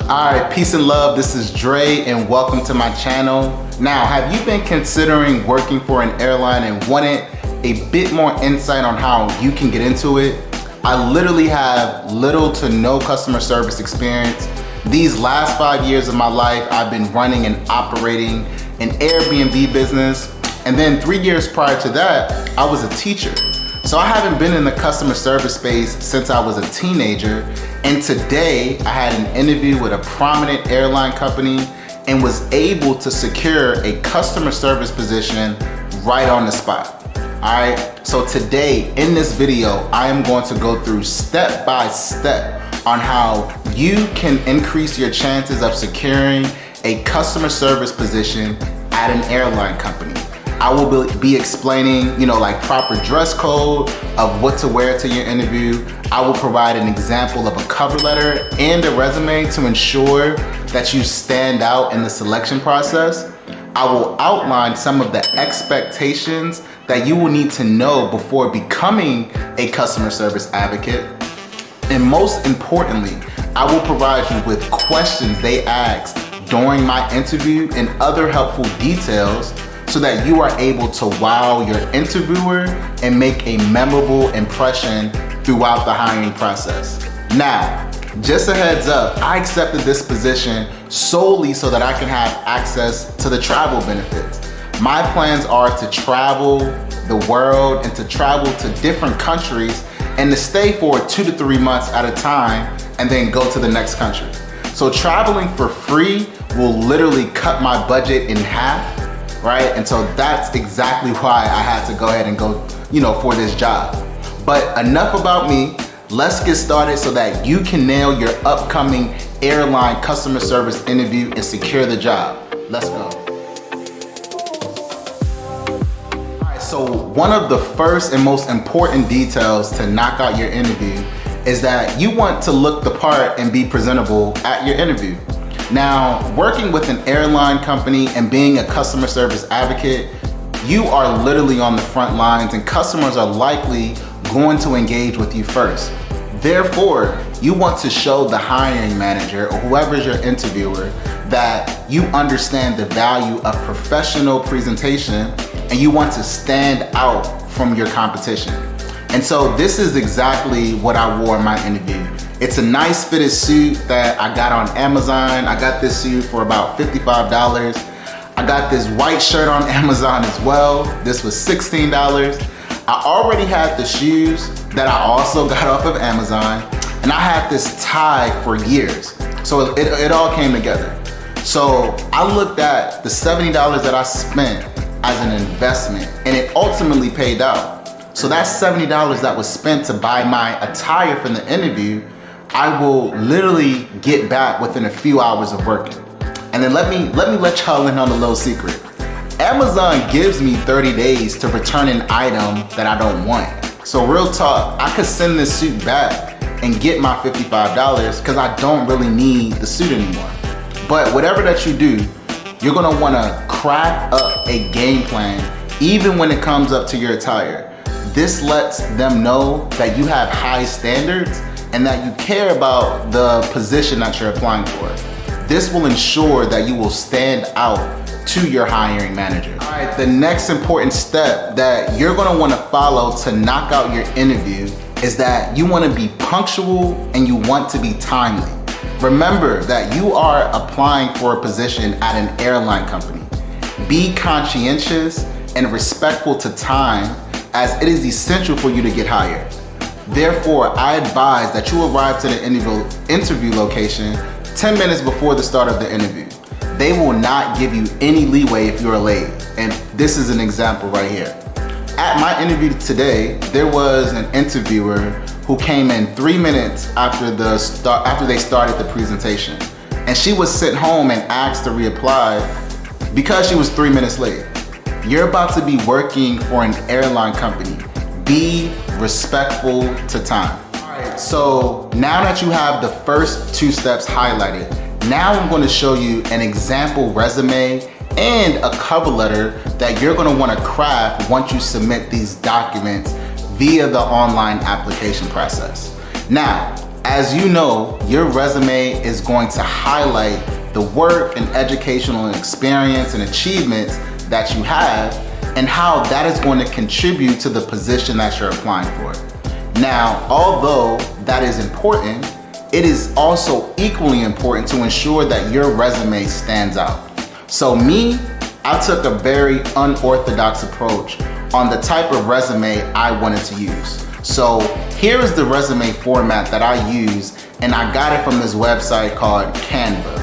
Alright, peace and love, this is Dre and welcome to my channel. Now, have you been considering working for an airline and wanted a bit more insight on how you can get into it? I literally have little to no customer service experience. These last 5 years of my life, I've been running and operating an Airbnb business. And then 3 years prior to that, I was a teacher. So I haven't been in the customer service space since I was a teenager. And today I had an interview with a prominent airline company and was able to secure a customer service position right on the spot. All right, so today in this video, I am going to go through step by step on how you can increase your chances of securing a customer service position at an airline company. I will be explaining, like proper dress code of what to wear to your interview. I will provide an example of a cover letter and a resume to ensure that you stand out in the selection process. I will outline some of the expectations that you will need to know before becoming a customer service advocate. And most importantly, I will provide you with questions they ask during my interview and other helpful details so that you are able to wow your interviewer and make a memorable impression throughout the hiring process. Now, just a heads up, I accepted this position solely so that I can have access to the travel benefits. My plans are to travel the world and to travel to different countries and to stay for 2 to 3 months at a time and then go to the next country. So traveling for free will literally cut my budget in half, right? And so that's exactly why I had to go ahead and go, for this job. But enough about me. Let's get started so that you can nail your upcoming airline customer service interview and secure the job. Let's go. All right, so one of the first and most important details to knock out your interview is that you want to look the part and be presentable at your interview. Now, working with an airline company and being a customer service advocate, you are literally on the front lines and customers are likely going to engage with you first. Therefore, you want to show the hiring manager or whoever's your interviewer that you understand the value of professional presentation and you want to stand out from your competition. And so this is exactly what I wore in my interview. It's a nice fitted suit that I got on Amazon. I got this suit for about $55. I got this white shirt on Amazon as well. This was $16. I already had the shoes that I also got off of Amazon, and I had this tie for years. So it all came together. So I looked at the $70 that I spent as an investment, and it ultimately paid out. So that $70 that was spent to buy my attire for the interview, I will literally get back within a few hours of working. And then let me let y'all in on a little secret. Amazon gives me 30 days to return an item that I don't want. So real talk, I could send this suit back and get my $55 because I don't really need the suit anymore. But whatever that you do, you're gonna wanna craft up a game plan even when it comes up to your attire. This lets them know that you have high standards and that you care about the position that you're applying for. This will ensure that you will stand out to your hiring manager. All right, the next important step that you're gonna wanna follow to knock out your interview is that you wanna be punctual and you want to be timely. Remember that you are applying for a position at an airline company. Be conscientious and respectful to time as it is essential for you to get hired. Therefore, I advise that you arrive to the interview location 10 minutes before the start of the interview. They will not give you any leeway if you're late. And this is an example right here. At my interview today, there was an interviewer who came in 3 minutes after they started the presentation. And she was sent home and asked to reapply because she was 3 minutes late. You're about to be working for an airline company. Be respectful to time. All right, so now that you have the first 2 steps highlighted, now I'm going to show you an example resume and a cover letter that you're going to want to craft once you submit these documents via the online application process. Now, As you know, your resume is going to highlight the work and educational and experience and achievements that you have and how that is going to contribute to the position that you're applying for. Now, although that is important, it is also equally important to ensure that your resume stands out. So me, I took a very unorthodox approach on the type of resume I wanted to use. So here is the resume format that I use, and I got it from this website called Canva.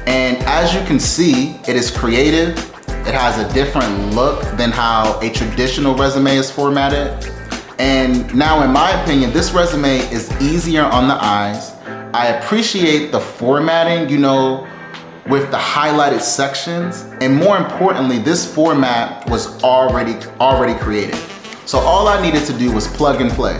And as you can see, it is creative. It has a different look than how a traditional resume is formatted. And now, in my opinion, this resume is easier on the eyes. I appreciate the formatting, with the highlighted sections. And more importantly, this format was already created. So all I needed to do was plug and play.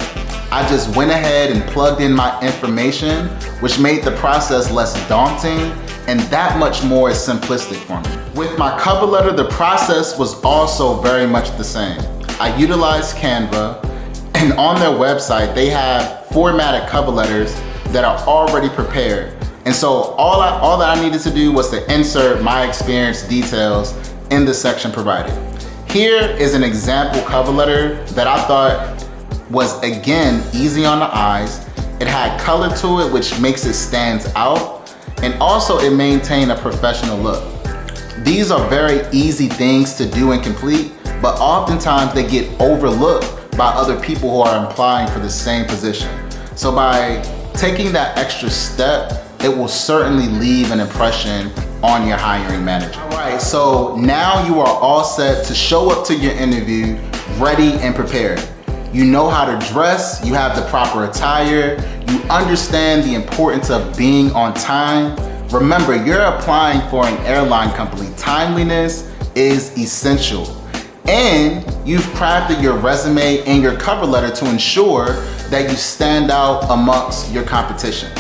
I just went ahead and plugged in my information, which made the process less daunting and that much more simplistic for me. With my cover letter, the process was also very much the same. I utilized Canva, and on their website, they have formatted cover letters that are already prepared. And so all that I needed to do was to insert my experience details in the section provided. Here is an example cover letter that I thought was, again, easy on the eyes. It had color to it, which makes it stand out, and also it maintained a professional look. These are very easy things to do and complete, but oftentimes they get overlooked by other people who are applying for the same position. So by taking that extra step, it will certainly leave an impression on your hiring manager. All right, so now you are all set to show up to your interview ready and prepared. You know how to dress, you have the proper attire, you understand the importance of being on time. Remember, you're applying for an airline company. Timeliness is essential. And you've crafted your resume and your cover letter to ensure that you stand out amongst your competition.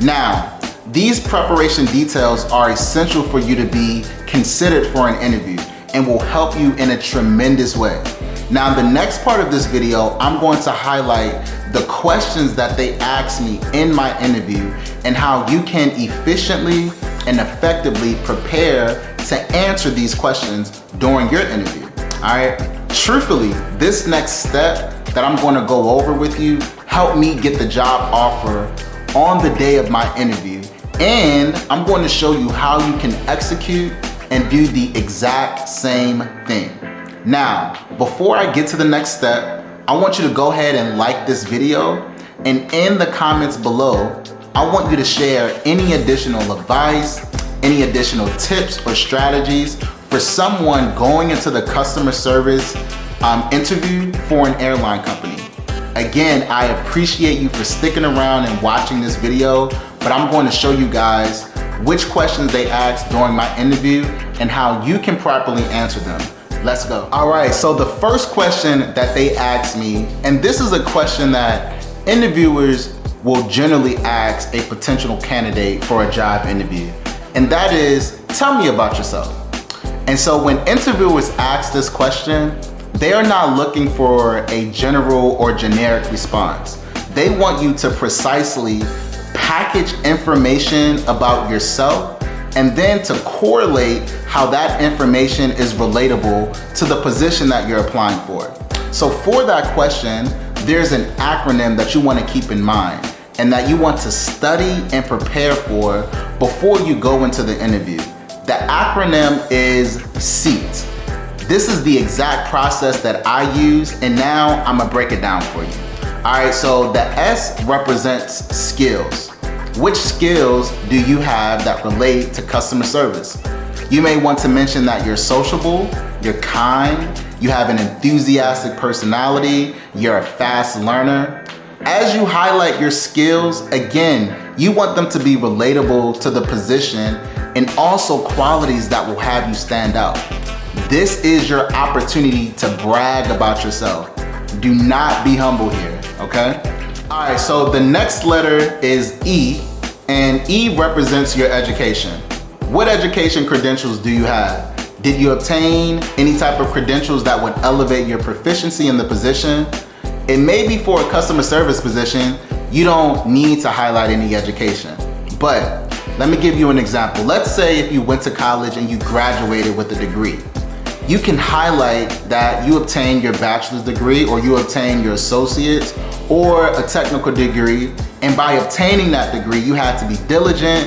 Now, these preparation details are essential for you to be considered for an interview and will help you in a tremendous way. Now, the next part of this video, I'm going to highlight the questions that they asked me in my interview and how you can efficiently and effectively prepare to answer these questions during your interview. All right, truthfully, this next step that I'm going to go over with you helped me get the job offer on the day of my interview, and I'm going to show you how you can execute and do the exact same thing. Now, before I get to the next step, I want you to go ahead and like this video, and in the comments below, I want you to share any additional advice, any additional tips or strategies for someone going into the customer service interview for an airline company. Again, I appreciate you for sticking around and watching this video, but I'm going to show you guys which questions they asked during my interview and how you can properly answer them. Let's go. All right, so the first question that they asked me, and this is a question that interviewers will generally ask a potential candidate for a job interview, and that is, tell me about yourself. And so when interviewers ask this question, they are not looking for a general or generic response. They want you to precisely package information about yourself and then to correlate how that information is relatable to the position that you're applying for. So for that question, there's an acronym that you want to keep in mind and that you want to study and prepare for before you go into the interview. The acronym is SEAT. This is the exact process that I use, and now I'm gonna break it down for you. All right, so the S represents skills. Which skills do you have that relate to customer service? You may want to mention that you're sociable, you're kind, you have an enthusiastic personality, you're a fast learner. As you highlight your skills, again, you want them to be relatable to the position and also qualities that will have you stand out. This is your opportunity to brag about yourself. Do not be humble here, okay? All right, so the next letter is E, and E represents your education. What education credentials do you have? Did you obtain any type of credentials that would elevate your proficiency in the position? It may be for a customer service position, you don't need to highlight any education. But let me give you an example. Let's say if you went to college and you graduated with a degree. You can highlight that you obtained your bachelor's degree or you obtained your associate's or a technical degree. And by obtaining that degree, you had to be diligent,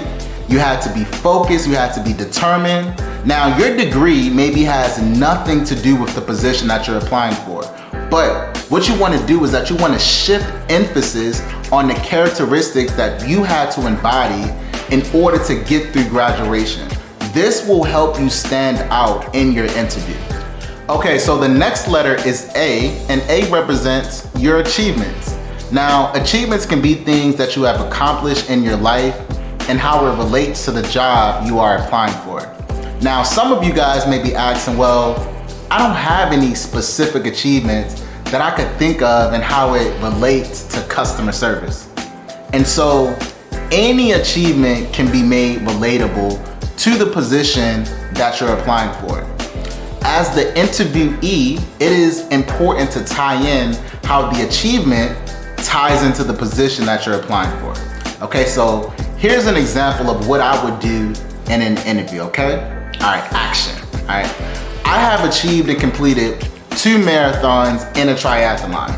you had to be focused, you had to be determined. Now, your degree maybe has nothing to do with the position that you're applying for. But what you want to do is that you want to shift emphasis on the characteristics that you had to embody in order to get through graduation. This will help you stand out in your interview. Okay, so the next letter is A, and A represents your achievements. Now, achievements can be things that you have accomplished in your life and how it relates to the job you are applying for. Now, some of you guys may be asking, well, I don't have any specific achievements that I could think of and how it relates to customer service. And so any achievement can be made relatable to the position that you're applying for. As the interviewee, it is important to tie in how the achievement ties into the position that you're applying for. Okay, so here's an example of what I would do in an interview, okay? All right, action, all right? I have achieved and completed 2 marathons in a triathlon.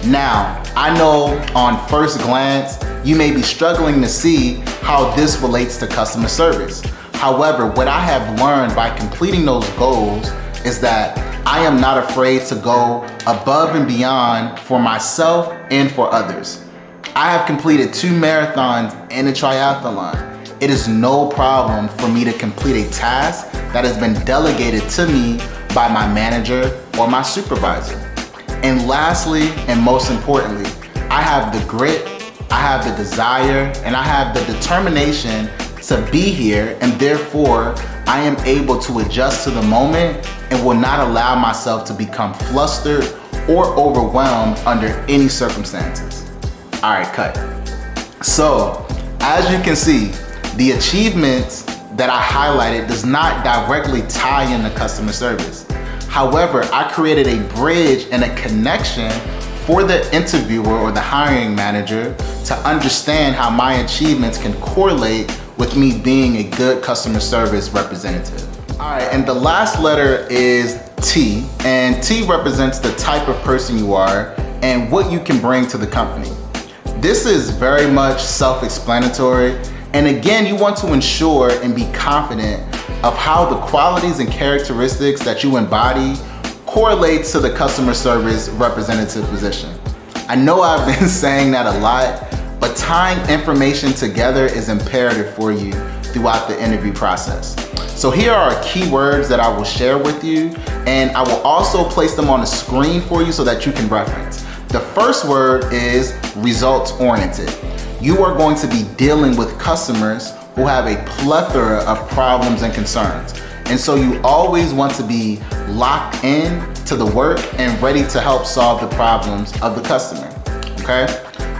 Now, I know on first glance, you may be struggling to see how this relates to customer service. However, what I have learned by completing those goals is that I am not afraid to go above and beyond for myself and for others. I have completed 2 marathons in a triathlon. It is no problem for me to complete a task that has been delegated to me by my manager or my supervisor. And lastly, and most importantly, I have the grit, I have the desire, and I have the determination to be here, and therefore I am able to adjust to the moment and will not allow myself to become flustered or overwhelmed under any circumstances. All right, cut. So, as you can see, the achievements that I highlighted does not directly tie into customer service. However, I created a bridge and a connection for the interviewer or the hiring manager to understand how my achievements can correlate with me being a good customer service representative. All right, and the last letter is T, and T represents the type of person you are and what you can bring to the company. This is very much self-explanatory, and again, you want to ensure and be confident of how the qualities and characteristics that you embody correlates to the customer service representative position. I know I've been saying that a lot, but tying information together is imperative for you throughout the interview process. So here are keywords that I will share with you, and I will also place them on the screen for you so that you can reference. The first word is results-oriented. You are going to be dealing with customers who have a plethora of problems and concerns. And so you always want to be locked in to the work and ready to help solve the problems of the customer, okay?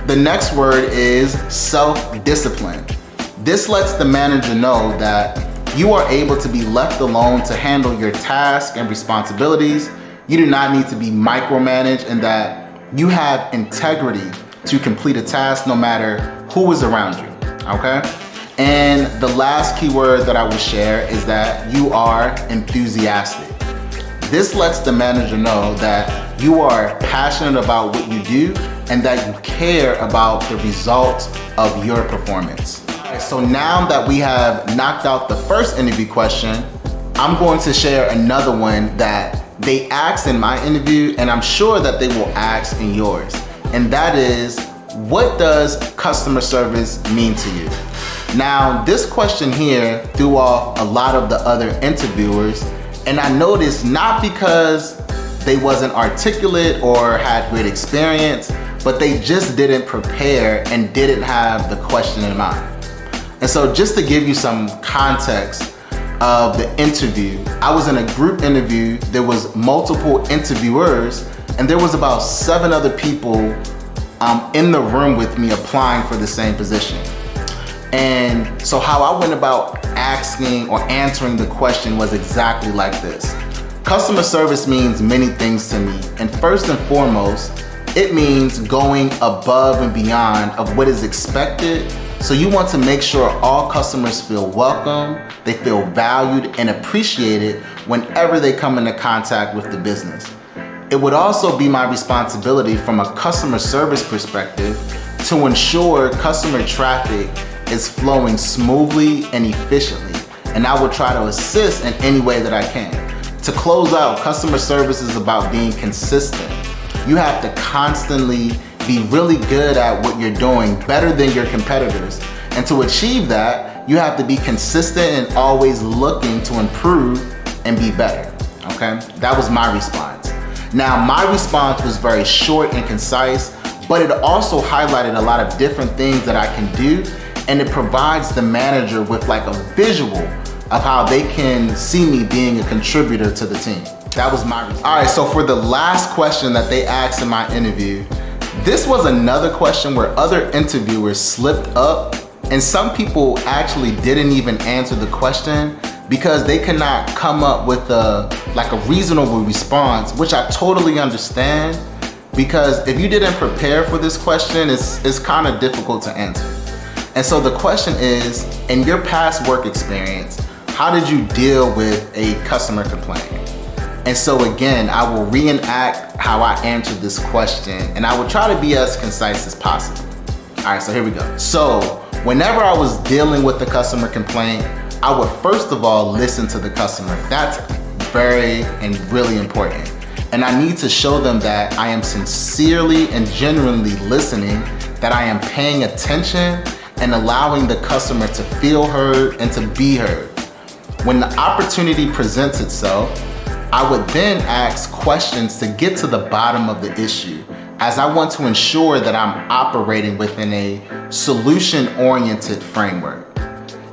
The next word is self-discipline. This lets the manager know that you are able to be left alone to handle your tasks and responsibilities. You do not need to be micromanaged, and that you have integrity to complete a task no matter who is around you, okay? And the last keyword that I will share is that you are enthusiastic. This lets the manager know that you are passionate about what you do and that you care about the results of your performance. All right, so now that we have knocked out the first interview question, I'm going to share another one that they asked in my interview, and I'm sure that they will ask in yours. And that is, what does customer service mean to you? Now, this question here threw off a lot of the other interviewers, and I noticed not because they wasn't articulate or had great experience, but they just didn't prepare and didn't have the question in mind. And so just to give you some context of the interview, I was in a group interview, there was multiple interviewers, and there was about 7 other people in the room with me applying for the same position. And so how I went about asking or answering the question was exactly like this. Customer service means many things to me, and first and foremost, It means going above and beyond of what is expected. So you want to make sure all customers feel welcome, they feel valued and appreciated whenever they come into contact with the business. It would also be my responsibility from a customer service perspective to ensure customer traffic is flowing smoothly and efficiently. And I will try to assist in any way that I can. To close out, customer service is about being consistent. You have to constantly be really good at what you're doing, better than your competitors. And to achieve that, you have to be consistent and always looking to improve and be better, okay? That was my response. Now, my response was very short and concise, but it also highlighted a lot of different things that I can do, and it provides the manager with like a visual of how they can see me being a contributor to the team. That was my response. All right, so for the last question that they asked in my interview, this was another question where other interviewers slipped up, and some people actually didn't even answer the question because they could not come up with a reasonable response, which I totally understand, because if you didn't prepare for this question, it's kind of difficult to answer. And so the question is, in your past work experience, how did you deal with a customer complaint? And so again, I will reenact how I answered this question, and I will try to be as concise as possible. All right, so here we go. So whenever I was dealing with the customer complaint, I would first of all listen to the customer. That's very and really important. And I need to show them that I am sincerely and genuinely listening, that I am paying attention and allowing the customer to feel heard and to be heard. When the opportunity presents itself, I would then ask questions to get to the bottom of the issue, as I want to ensure that I'm operating within a solution-oriented framework.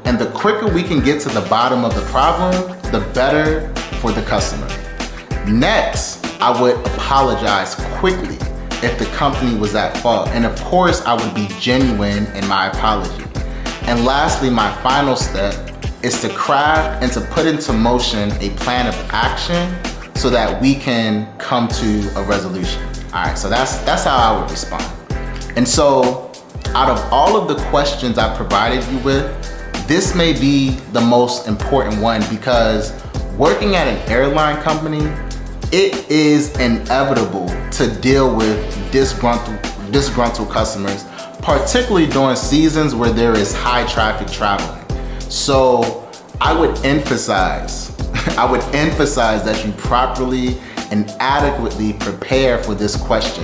And the quicker we can get to the bottom of the problem, the better for the customer. Next, I would apologize quickly if the company was at fault. And of course, I would be genuine in my apology. And lastly, my final step is to craft and to put into motion a plan of action so that we can come to a resolution. All right, so that's how I would respond. And so out of all of the questions I provided you with, this may be the most important one, because working at an airline company, it is inevitable to deal with disgruntled customers, particularly during seasons where there is high traffic traveling. So I would emphasize that you properly and adequately prepare for this question.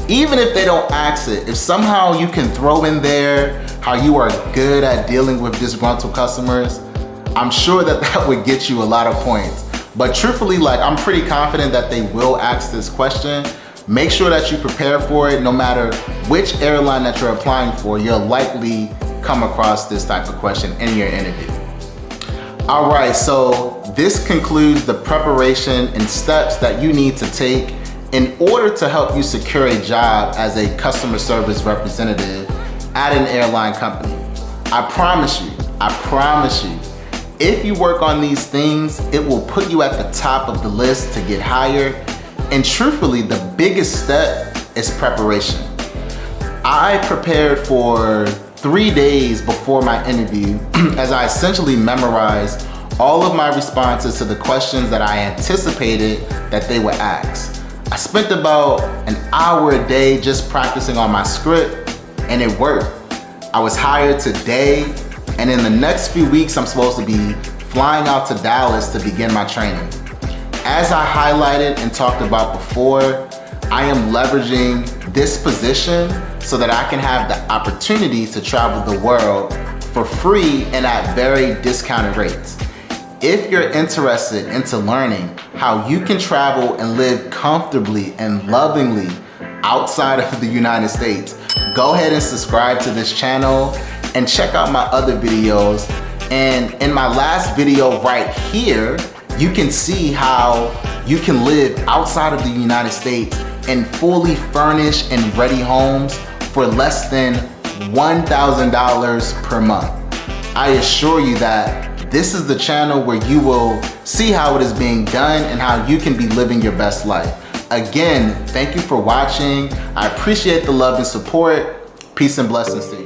Even if they don't ask it, if somehow you can throw in there how you are good at dealing with disgruntled customers, I'm sure that would get you a lot of points. But truthfully, I'm pretty confident that they will ask this question. Make sure that you prepare for it. No matter which airline that you're applying for, you'll likely come across this type of question in your interview. All right, so this concludes the preparation and steps that you need to take in order to help you secure a job as a customer service representative at an airline company. I promise you, if you work on these things, it will put you at the top of the list to get hired. And truthfully, the biggest step is preparation. I prepared for 3 days before my interview as I essentially memorized all of my responses to the questions that I anticipated that they would ask. I spent about an hour a day just practicing on my script, and it worked. I was hired today, and in the next few weeks, I'm supposed to be flying out to Dallas to begin my training. As I highlighted and talked about before, I am leveraging this position so that I can have the opportunity to travel the world for free and at very discounted rates. If you're interested into learning how you can travel and live comfortably and lovingly outside of the United States, go ahead and subscribe to this channel and check out my other videos. And in my last video right here, you can see how you can live outside of the United States in fully furnished and ready homes for less than $1,000 per month. I assure you that this is the channel where you will see how it is being done and how you can be living your best life. Again, thank you for watching. I appreciate the love and support. Peace and blessings to you.